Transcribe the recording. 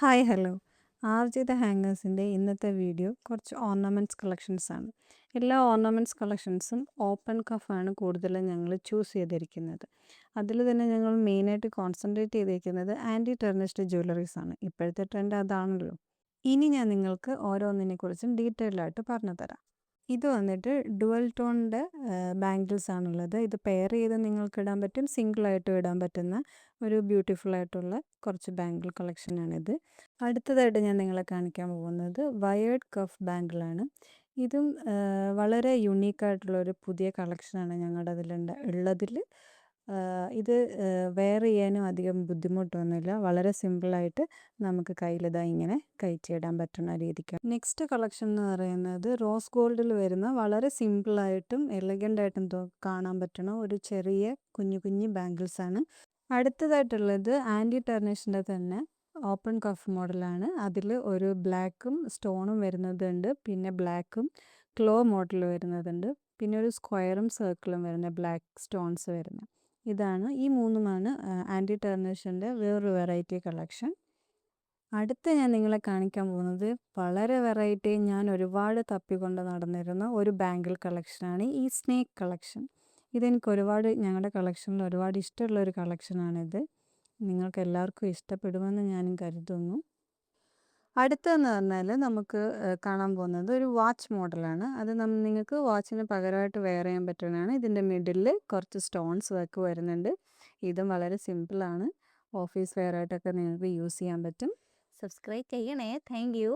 Hi hello ആർജിത ഹാങ്ങേഴ്സിൻ്റെ ഇന്നത്തെ video കുറച്ച് ornaments collections ആണ്. എല്ലാ ഓർണമെൻറ്റ്സ് കളക്ഷൻസും ഓപ്പൺ കഫാണ് കൂടുതലും ഞങ്ങൾ ചൂസ് ചെയ്തിരിക്കുന്നത്. അതിൽ തന്നെ ഞങ്ങൾ മെയിനായിട്ട് കോൺസെൻട്രേറ്റ് ചെയ്തിരിക്കുന്നത് ആൻറ്റി ടെർണിഷ്ഡ് ജ്വല്ലറീസ് ആണ്. ഇപ്പോഴത്തെ ട്രെൻഡ് അതാണല്ലോ. ഇനി ഞാൻ നിങ്ങൾക്ക് ഓരോന്നിനെക്കുറിച്ചും ഡീറ്റെയിൽഡ് ആയിട്ട് പറഞ്ഞു തരാം. ഇത് വന്നിട്ട് ഡുവൽ ടോണിൻ്റെ ബാംഗിൾസ് ആണുള്ളത്. ഇത് പെയർ ചെയ്ത് നിങ്ങൾക്ക് ഇടാൻ പറ്റും, സിംഗിളായിട്ടും ഇടാൻ പറ്റുന്ന ഒരു ബ്യൂട്ടിഫുൾ ആയിട്ടുള്ള കുറച്ച് ബാംഗിൾ കളക്ഷനാണിത്. അടുത്തതായിട്ട് ഞാൻ നിങ്ങളെ കാണിക്കാൻ പോകുന്നത് വയേർഡ് കഫ് ബാംഗിളാണ്. ഇതും വളരെ യുണീക്കായിട്ടുള്ളൊരു പുതിയ കളക്ഷനാണ് ഞങ്ങളുടെ ഉള്ളതിൽ. ഇത് വെയർ ചെയ്യാനും അധികം ബുദ്ധിമുട്ടൊന്നുമില്ല. വളരെ സിമ്പിളായിട്ട് നമുക്ക് കയ്യിലിതാ ഇങ്ങനെ കയറ്റിയിടാൻ പറ്റുന്ന രീതിക്കാണ്. നെക്സ്റ്റ് കളക്ഷൻ എന്ന് പറയുന്നത് റോസ് ഗോൾഡിൽ വരുന്ന വളരെ സിമ്പിളായിട്ടും എലഗൻ്റായിട്ടും കാണാൻ പറ്റുന്ന ഒരു ചെറിയ കുഞ്ഞു കുഞ്ഞു ബാംഗിൾസാണ്. അടുത്തതായിട്ടുള്ളത് ആൻറ്റി ടെർണിഷിൻ്റെ തന്നെ ഓപ്പൺ കഫ് മോഡലാണ്. അതിൽ ഒരു ബ്ലാക്കും സ്റ്റോണും വരുന്നതുണ്ട്, പിന്നെ ബ്ലാക്കും ക്ലോ മോഡൽ വരുന്നതുണ്ട്, പിന്നെ ഒരു സ്ക്വയറും സർക്കിളും വരുന്ന ബ്ലാക്ക് സ്റ്റോൺസ് വരുന്നത്. ഇതാണ് ഈ മൂന്നുമാണ് ആൻറ്റി ടെർണിഷിൻ്റെ വേറൊരു വെറൈറ്റി കളക്ഷൻ. അടുത്ത ഞാൻ നിങ്ങളെ കാണിക്കാൻ പോകുന്നത് വളരെ വെറൈറ്റി, ഞാൻ ഒരുപാട് തപ്പിക്കൊണ്ട് നടന്നിരുന്ന ഒരു ബാംഗിൾ കളക്ഷനാണ് ഈ സ്നേക്ക് കളക്ഷൻ. ഇതെനിക്ക് ഞങ്ങളുടെ കളക്ഷനിൽ ഒരുപാട് ഇഷ്ടമുള്ളൊരു കളക്ഷനാണിത്. നിങ്ങൾക്ക് എല്ലാവർക്കും ഇഷ്ടപ്പെടുമെന്ന് ഞാനും കരുതുന്നു. അടുത്തതെന്ന് പറഞ്ഞാൽ നമുക്ക് കാണാൻ പോകുന്നത് ഒരു വാച്ച് മോഡലാണ്. അത് നിങ്ങൾക്ക് വാച്ചിന് പകരമായിട്ട് വെയർ ചെയ്യാൻ പറ്റുന്നതാണ്. ഇതിൻ്റെ മിഡിലിൽ കുറച്ച് സ്റ്റോൺസ് വർക്ക് വരുന്നുണ്ട്. ഇതും വളരെ സിമ്പിളാണ്. ഓഫീസ് വെയർ ആയിട്ടൊക്കെ നിങ്ങൾക്ക് യൂസ് ചെയ്യാൻ പറ്റും. സബ്സ്ക്രൈബ് ചെയ്യണേ. Thank you.